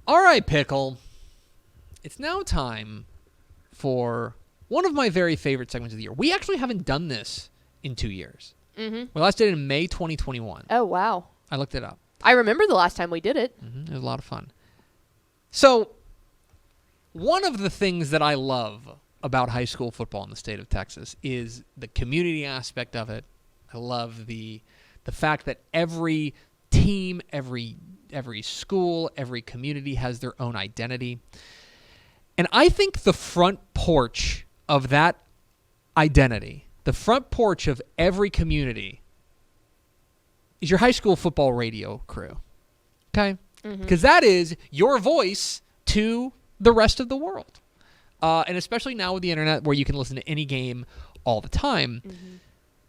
All right, Pickle. It's now time for one of my very favorite segments of the year. We actually haven't done this in 2 years. Mm-hmm. We last did it in May 2021. Oh, wow. I looked it up. I remember the last time we did it. Mm-hmm. It was a lot of fun. So, one of the things that I love about high school football in the state of Texas is the community aspect of it. I love the fact that every team, every school, every community has their own identity. And I think the front porch of that identity, the front porch of every community, is your high school football radio crew. Okay? Because that is your voice to the rest of the world. And especially now with the internet where you can listen to any game all the time.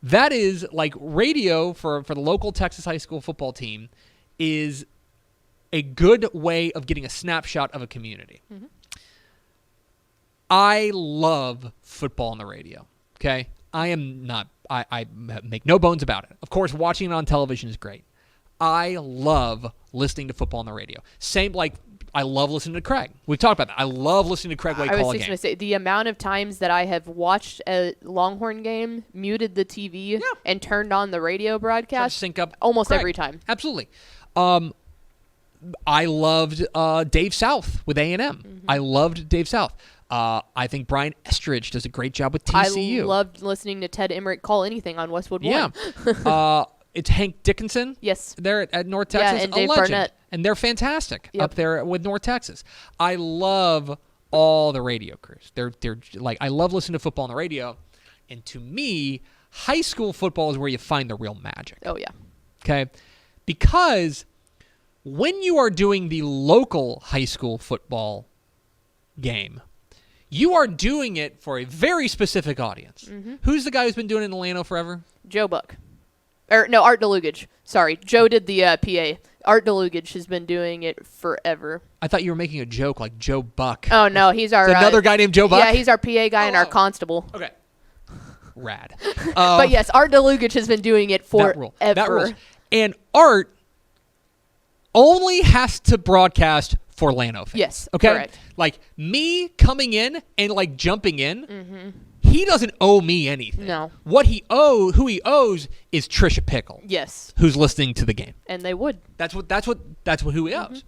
That is like radio for the local Texas high school football team is a good way of getting a snapshot of a community. I love football on the radio. Okay? I make no bones about it. Of course, watching it on television is great. I love listening to football on the radio. Same like I love listening to Craig. We've talked about that. I love listening to Craig Way call a game. I was just going to say, the amount of times that I have watched a Longhorn game, muted the TV, and turned on the radio broadcast, sync up almost Craig. Every time. Absolutely. I loved Dave South with A&M. I loved Dave South. I think Brian Estridge does a great job with TCU. I loved listening to Ted Emmerich call anything on Westwood One. It's Hank Dickinson. Yes. There at North Texas. And Dave a legend. Barnett. And they're fantastic up there with North Texas. I love all the radio crews. They're like, I love listening to football on the radio. And to me, high school football is where you find the real magic. Oh, yeah. Okay? Because when you are doing the local high school football game, you are doing it for a very specific audience. Who's the guy who's been doing it in Atlanta forever? Joe Buck. Art DeLugage. Sorry. Joe did the PA. Art DeLugage has been doing it forever. I thought you were making a joke like Joe Buck. Oh, no. He's our... another guy named Joe Buck? Yeah, he's our PA guy and our constable. Okay. Rad. But yes, Art DeLugage has been doing it forever. That rules. And Art only has to broadcast for Llano fans. Yes, okay? Correct. Like, me coming in and, like, jumping in, he doesn't owe me anything. No. Who he owes is Trisha Pickle. Yes. Who's listening to the game. And they would. That's who he owes.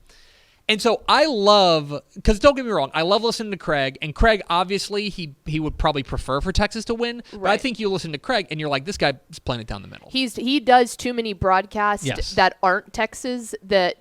And so I love, because don't get me wrong, I love listening to Craig. And Craig, obviously, he would probably prefer for Texas to win. Right. But I think you listen to Craig and you're like, this guy's playing it down the middle. He does too many broadcasts that aren't Texas that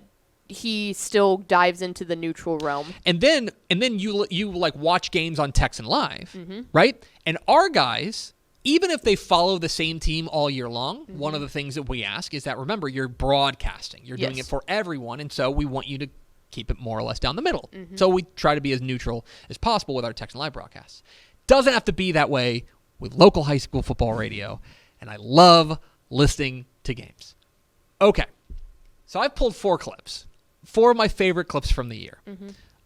he still dives into the neutral realm. And then you like watch games on Texan Live, right? And our guys, even if they follow the same team all year long, one of the things that we ask is that, remember, you're broadcasting. You're doing it for everyone, and so we want you to keep it more or less down the middle. So we try to be as neutral as possible with our Texan Live broadcasts. Doesn't have to be that way with local high school football radio, and I love listening to games. Okay, so I've pulled 4 clips. 4 of my favorite clips from the year.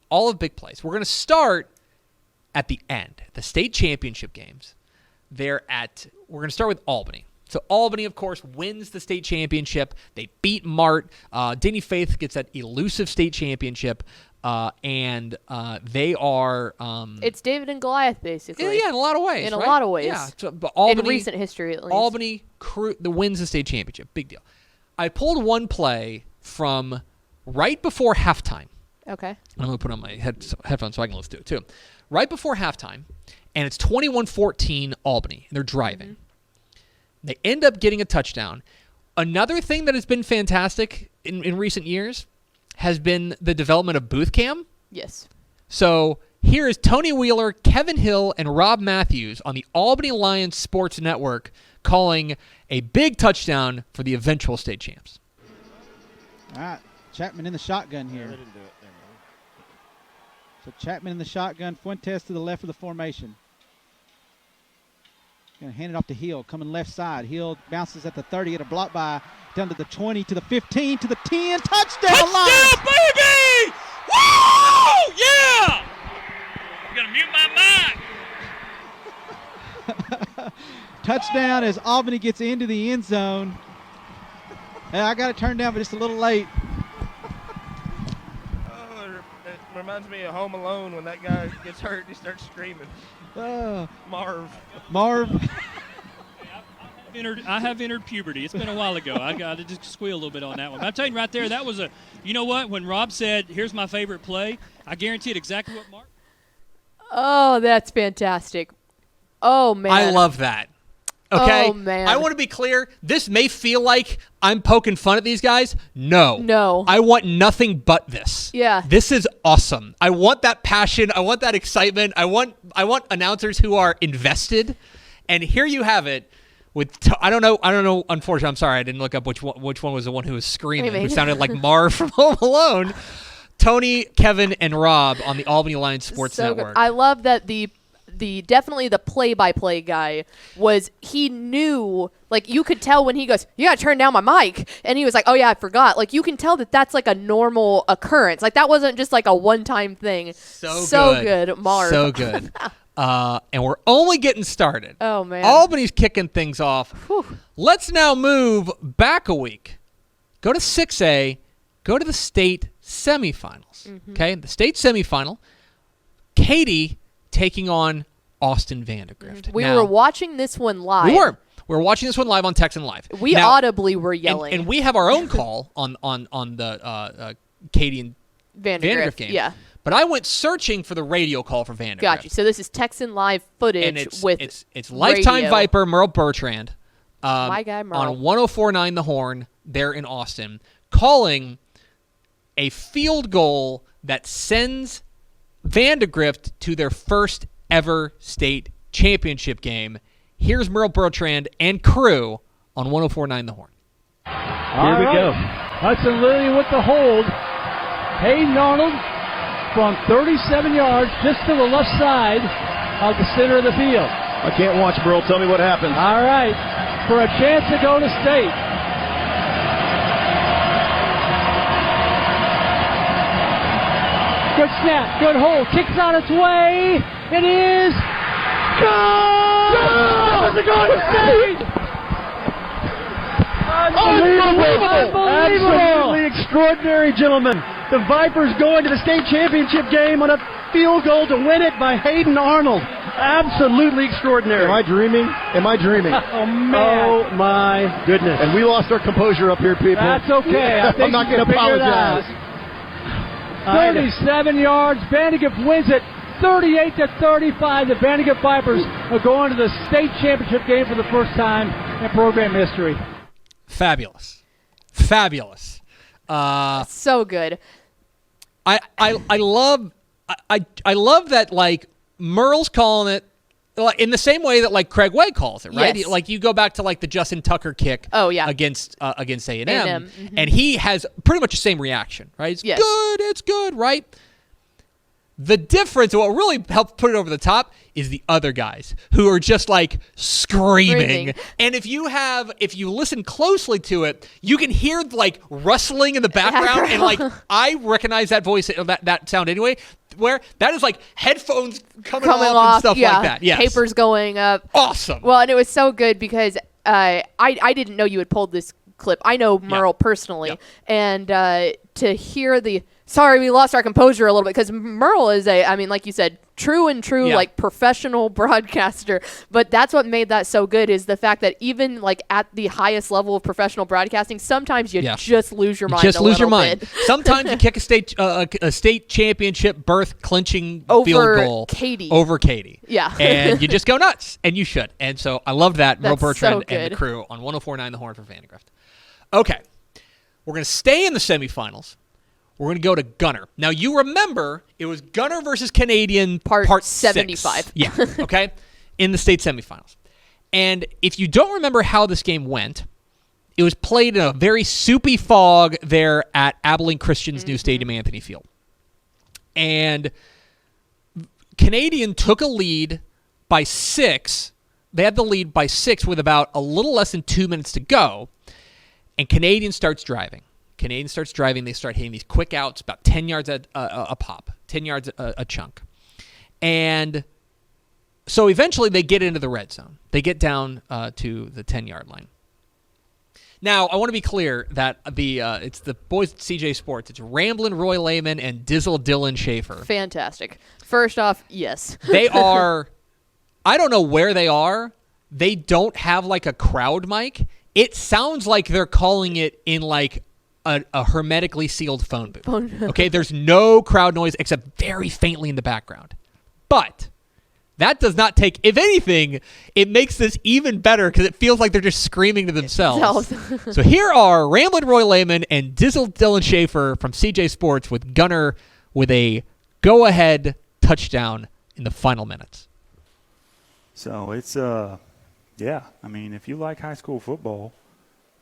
All of big plays. We're going to start at the end, the state championship games. We're going to start with Albany. So Albany, of course, wins the state championship. They beat Mart. Denny Faith gets that elusive state championship. And they are... it's David and Goliath, basically. Yeah, in a lot of ways. In a lot of ways. Yeah, but Albany, in recent history, at least. Albany wins the state championship. Big deal. I pulled one play from right before halftime. Okay. I'm going to put on my headphones so I can listen to it, too. Right before halftime, and it's 21-14 Albany, and they're driving. They end up getting a touchdown. Another thing that has been fantastic in recent years has been the development of booth cam. Yes. So here is Tony Wheeler, Kevin Hill, and Rob Matthews on the Albany Lions Sports Network calling a big touchdown for the eventual state champs. All right. Chapman in the shotgun here. They didn't do it. So Chapman in the shotgun. Fuentes to the left of the formation. Going to hand it off to Hill, coming left side. Hill bounces at the 30, at a block by, down to the 20, to the 15, to the 10. Touchdown, Lions! Baby! Woo! Yeah! I'm going to mute my mic. Touchdown as Albany gets into the end zone. I got it turned down, but just a little late. reminds me of Home Alone when that guy gets hurt and he starts screaming. Marv. I have entered puberty. It's been a while ago. I got to just squeal a little bit on that one. But I'm telling you right there, that was you know what? When Rob said, here's my favorite play, I guaranteed exactly what Mark. Oh, that's fantastic. Oh, man. I love that. Okay? Oh, man. I want to be clear. This may feel like I'm poking fun at these guys. No. I want nothing but this. Yeah. This is awesome. I want that passion. I want that excitement. I want announcers who are invested. And here you have it. I don't know. Unfortunately, I'm sorry. I didn't look up which one was the one who was screaming, who sounded like Marv from Home Alone. Tony, Kevin, and Rob on the Albany Lions Sports Network. Good. I love that definitely the play-by-play guy he knew, like, you could tell when he goes, you gotta turn down my mic, and he was like, oh yeah, I forgot. Like, you can tell that's like a normal occurrence. Like, that wasn't just like a one-time thing. So good, Marv. So good. And we're only getting started. Oh, man. Albany's kicking things off. Whew. Let's now move back a week. Go to 6A. Go to the state semifinals. Mm-hmm. Okay? The state semifinal. Katy taking on Austin Vandegrift. We were watching this one live. We were watching this one live on Texan Live. We audibly were yelling. And we have our own call on the Katy and Vandegrift game. Yeah. But I went searching for the radio call for Vandegrift. Got you. So this is Texan Live footage and it's with lifetime radio. Viper Merle Bertrand My guy Merle. on 104.9 The Horn there in Austin, calling a field goal that sends Vandegrift to their first ever state championship game. Here's Merle Bertrand and crew on 104.9 The Horn. Here we go. Hudson Lilly with the hold. Hayden Arnold from 37 yards just to the left side of the center of the field. I can't watch, Merle. Tell me what happened. All right. For a chance to go to state. Good snap. Good hold. Kicks on its way. It is. Goal! That was a goal to state! Unbelievable! Absolutely extraordinary, gentlemen. The Vipers go into the state championship game on a field goal to win it by Hayden Arnold. Absolutely extraordinary. Am I dreaming? Oh, man. Oh, my goodness. And we lost our composure up here, people. That's okay. I'm not going to apologize. 37 yards. Vandegrift wins it 38-35. The Vandegrift Vipers are going to the state championship game for the first time in program history. Fabulous. So good. I love that, like, Merle's calling it in the same way that, like, Craig Way calls it, right? Yes. Like, you go back to, like, the Justin Tucker kick against A&M, mm-hmm. and he has pretty much the same reaction, right? It's good, right? The difference, what really helped put it over the top, is the other guys who are just, like, screaming. And if you listen closely to it, you can hear, like, rustling in the background. And, like, I recognize that voice, that sound anyway, where that is, like, headphones coming off and stuff like that. Yes. Papers going up. Awesome. Well, and it was so good because I didn't know you had pulled this clip. I know Merle personally. And to hear sorry, we lost our composure a little bit, because Merle is like you said, true, like, professional broadcaster. But that's what made that so good, is the fact that even, like, at the highest level of professional broadcasting, sometimes you just lose your mind. Bit. Sometimes you kick a state championship berth clinching field goal over Katy. Yeah. And you just go nuts, and you should. And so I love that. Merle Bertrand so and the crew on 104.9 The Horn for Vandegrift. Okay. We're going to stay in the semifinals. We're going to go to Gunner. Now, you remember it was Gunner versus Canadian part 75. 6. Yeah, okay, in the state semifinals. And if you don't remember how this game went, it was played in a very soupy fog there at Abilene Christian's new stadium, Anthony Field. And Canadian took a lead by 6. They had the lead by 6 with about a little less than 2 minutes to go. And Canadian starts driving. They start hitting these quick outs, about 10 yards a pop, 10 yards a chunk. And so eventually they get into the red zone. They get down to the 10-yard line. Now, I want to be clear that it's the boys at CJ Sports. It's Ramblin' Roy Lehman and Dizzle Dylan Schaefer. Fantastic. First off, yes. They are, I don't know where they are. They don't have like a crowd mic. It sounds like they're calling it in like a hermetically sealed phone booth. Okay, there's no crowd noise except very faintly in the background. But that does not take, if anything, it makes this even better because it feels like they're just screaming to themselves. So here are Ramblin' Roy Lehman and Dizzle Dylan Schaefer from CJ Sports with Gunner with a go-ahead touchdown in the final minutes. So it's, yeah, I mean, if you like high school football,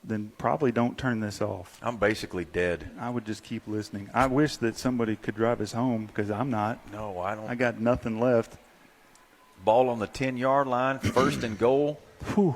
then probably don't turn this off. I'm basically dead. I would just keep listening. I wish that somebody could drive us home because I'm not. No, I don't. I got nothing left. Ball on the 10-yard line, first and goal. Whew.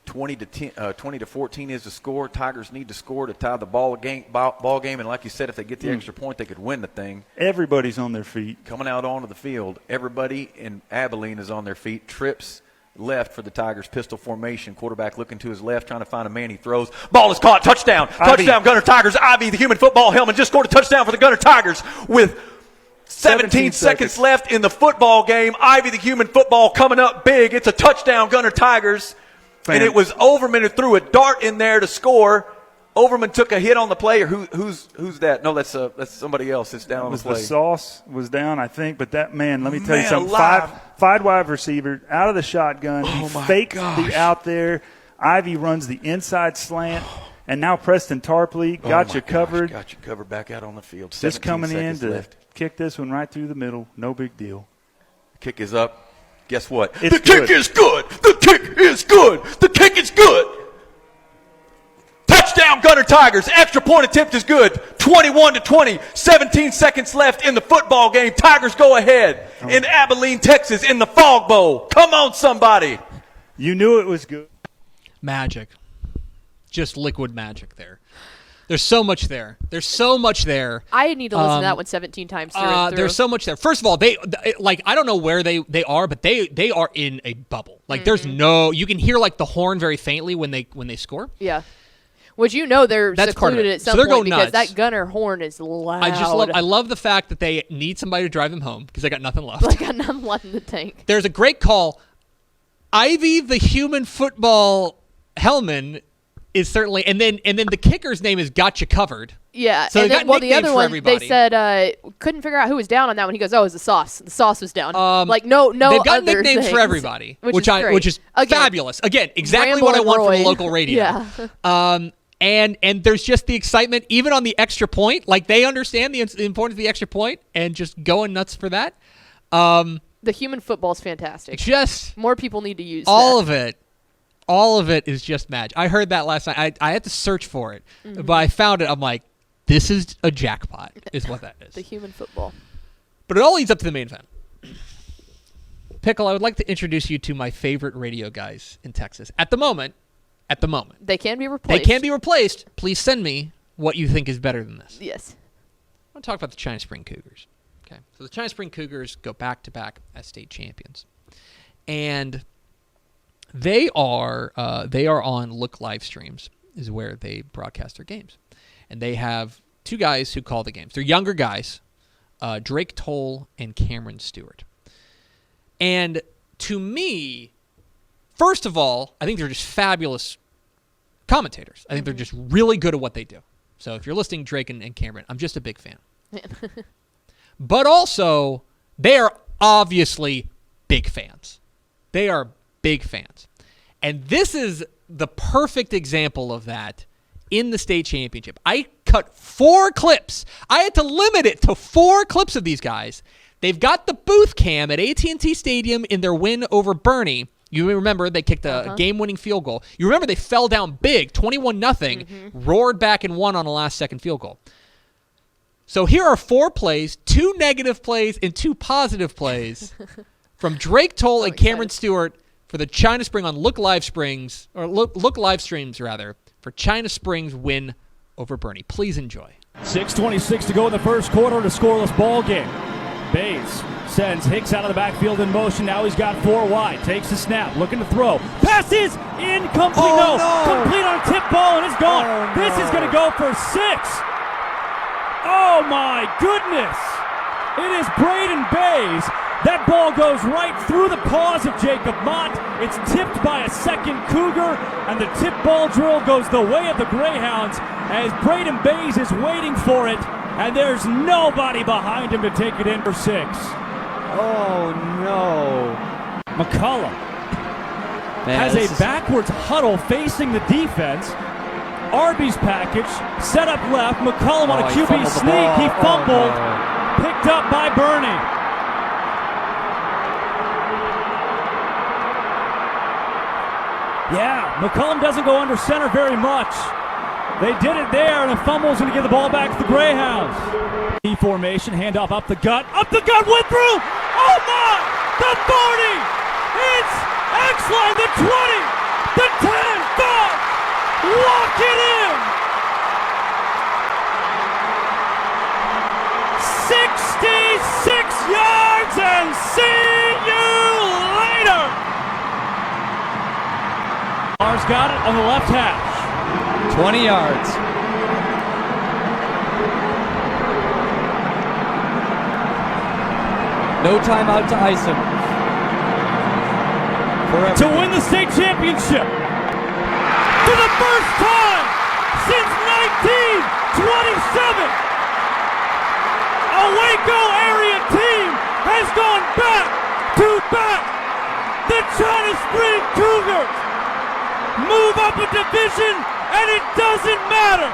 20 to 14 is the score. Tigers need to score to tie the ball game. And like you said, if they get the extra point, they could win the thing. Everybody's on their feet. Coming out onto the field. Everybody in Abilene is on their feet. Trips left for the Tigers, pistol formation. Quarterback looking to his left, trying to find a man. He throws. Ball is caught. Touchdown. Touchdown, Gunner Tigers. Ivy, the human football helmet, just scored a touchdown for the Gunner Tigers with 17 seconds left in the football game. Ivy, the human football, coming up big. It's a touchdown, Gunner Tigers. And it was Overman who threw a dart in there to score. Overman took a hit on the play. Or who's that? No, that's somebody else. It's down on the play. The Sauce was down, I think. But that man, let me tell you something. Five wide receiver out of the shotgun. He faked the out there. Ivy runs the inside slant. And now Preston Tarpley got you covered. Got you covered back out on the field. Just coming in to kick this one right through the middle. No big deal. Kick is up. Guess what? The kick is good. The kick is good. The kick is good. Touchdown, Gunner Tigers. Extra point attempt is good. 21-20. 17 seconds left in the football game. Tigers go ahead in Abilene, Texas, in the Fog Bowl. Come on, somebody. You knew it was good. Magic. Just liquid magic there. There's so much there. There's so much there. I need to listen to that one 17 times through and through. There's so much there. First of all, they I don't know where they are, but they are in a bubble. Like there's no, you can hear like the horn very faintly when they score. Yeah. Which they're secluded at some point because nuts. that Gunner horn is loud. I love the fact that they need somebody to drive them home because they got nothing left. They got nothing left in the tank. There's a great call. Ivy, the human football Hellman, is certainly, and then the kicker's name is Got You Covered. Yeah, so and then, the other one, everybody. They said couldn't figure out who was down on that one. He goes, "Oh, it was the Sauce. The Sauce was down." No, they've got other nicknames things, for everybody, which is Again, fabulous. Again, exactly what I want from a local radio. Yeah. And there's just the excitement, even on the extra point. Like they understand the importance of the extra point and just going nuts for that. The human football is fantastic. Just more people need to use all of it. All of it is just magic. I heard that last night. I had to search for it, but I found it. I'm like, this is a jackpot, is what that is. The human football. But it all leads up to the main event. Pickle, I would like to introduce you to my favorite radio guys in Texas. At the moment. They can be replaced. Please send me what you think is better than this. Yes. I want to talk about the China Spring Cougars. Okay. So the China Spring Cougars go back-to-back as state champions. And they are on Look live streams is where they broadcast their games. And they have two guys who call the games. They're younger guys, Drake Toll and Cameron Stewart. And to me, first of all, I think they're just fabulous commentators. I think they're just really good at what they do. So if you're listening, Drake and Cameron, I'm just a big fan. But also, they are obviously big fans. They are big fans. And this is the perfect example of that in the state championship. I cut 4 clips. I had to limit it to 4 clips of these guys. They've got the booth cam at AT&T Stadium in their win over Bernie. You remember they kicked a game-winning field goal. You remember they fell down big, 21-0, roared back and won on a last-second field goal. So here are 4 plays, 2 negative plays and 2 positive plays from Drake Toll and Cameron Stewart for the China Spring on Look live streams for China Spring's win over Bernie. Please enjoy. 6:26 to go in the first quarter in a scoreless ball game. Bays sends Hicks out of the backfield in motion. Now he's got 4 wide. Takes the snap. Looking to throw. passes, incomplete, complete on a tip ball, and it's gone. This is going to go for 6. Oh my goodness. It is Braden Bays. That ball goes right through the paws of Jacob Mott. It's tipped by a second Cougar, and the tip ball drill goes the way of the Greyhounds as Braden Bays is waiting for it, and there's nobody behind him to take it in for 6. Oh no. McCullum has a backwards huddle facing the defense. Arby's package, set up left. McCullum on a QB sneak. He fumbled. Picked up by Bernie. Yeah, McCullum doesn't go under center very much. They did it there, and a fumble's going to give the ball back to the Greyhounds. E formation, handoff up the gut, went through! Oh my! The 40! It's X-line, the 20! The 10, 5! Walk it in! 66 yards, and see you later! Mars got it on the left hash. 20 yards. No timeout to ice him. To win the state championship. For the first time since 1927, a Waco area team has gone back to back. The China Spring Cougars move up a division, and it doesn't matter.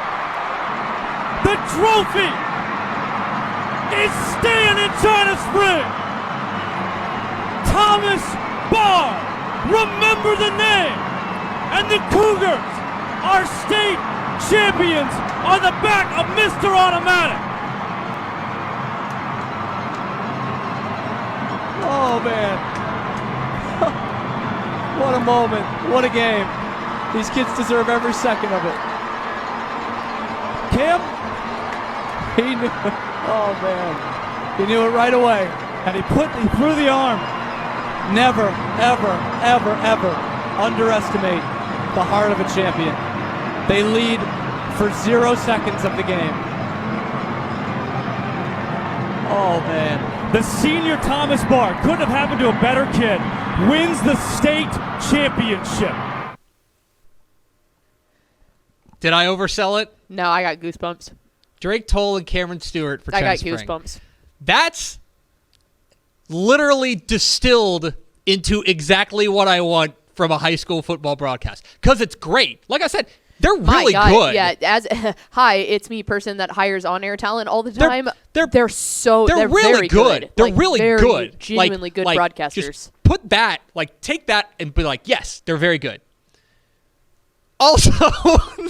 The trophy is staying in China Spring. Thomas Barr, remember the name. And the Cougars are state champions on the back of Mr. Automatic. Oh, man. What a moment. What a game. These kids deserve every second of it. Kim, he knew. Oh, man. He knew it right away. And he threw the arm. Never, ever, ever, ever underestimate the heart of a champion. They lead for 0 seconds of the game. Oh, man. The senior Thomas Barr, couldn't have happened to a better kid, wins the state championship. Did I oversell it? No, I got goosebumps. Drake Toll and Cameron Stewart for China Spring. I got goosebumps. That's literally distilled into exactly what I want from a high school football broadcast. Because it's great. Like I said, they're really good. Yeah, hi, it's me, person that hires on-air talent all the time. They're really very good. They're really good. Genuinely good broadcasters. Just put that, take that and be like, yes, they're very good. Also,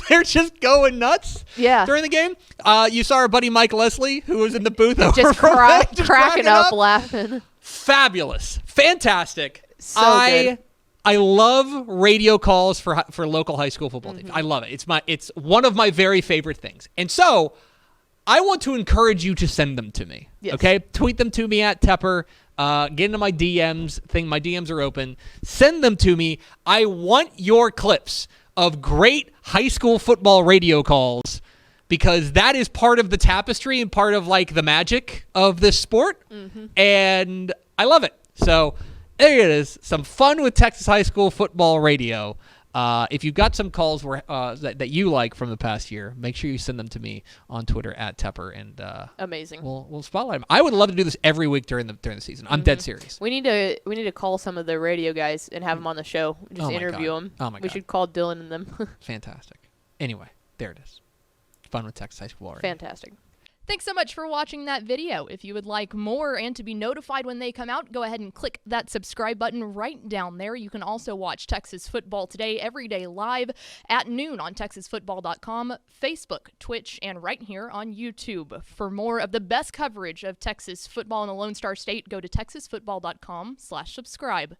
they're just going nuts during the game. You saw our buddy Mike Leslie, who was in the booth. Just cracking up, laughing. Fabulous. Fantastic. So good. I love radio calls for local high school football teams. I love it. It's one of my very favorite things. And so I want to encourage you to send them to me. Yes. Okay? Tweet them to me at Tepper. Get into my DMs. My DMs are open. Send them to me. I want your clips of great high school football radio calls, because that is part of the tapestry and part of the magic of this sport. And I love it. So there it is. Some fun with Texas high school football radio. If you've got some calls that you like from the past year, make sure you send them to me on Twitter at Tepper, and amazing. We'll spotlight them. I would love to do this every week during the season. I'm dead serious. We need to call some of the radio guys and have them on the show. Just interview them. Oh my God. We should call Dylan and them. Fantastic. Anyway, there it is. Fun with Texas high school radio. Fantastic. Thanks so much for watching that video. If you would like more and to be notified when they come out, go ahead and click that subscribe button right down there. You can also watch Texas Football Today every day live at noon on TexasFootball.com, Facebook, Twitch, and right here on YouTube. For more of the best coverage of Texas football in the Lone Star State, go to TexasFootball.com/subscribe.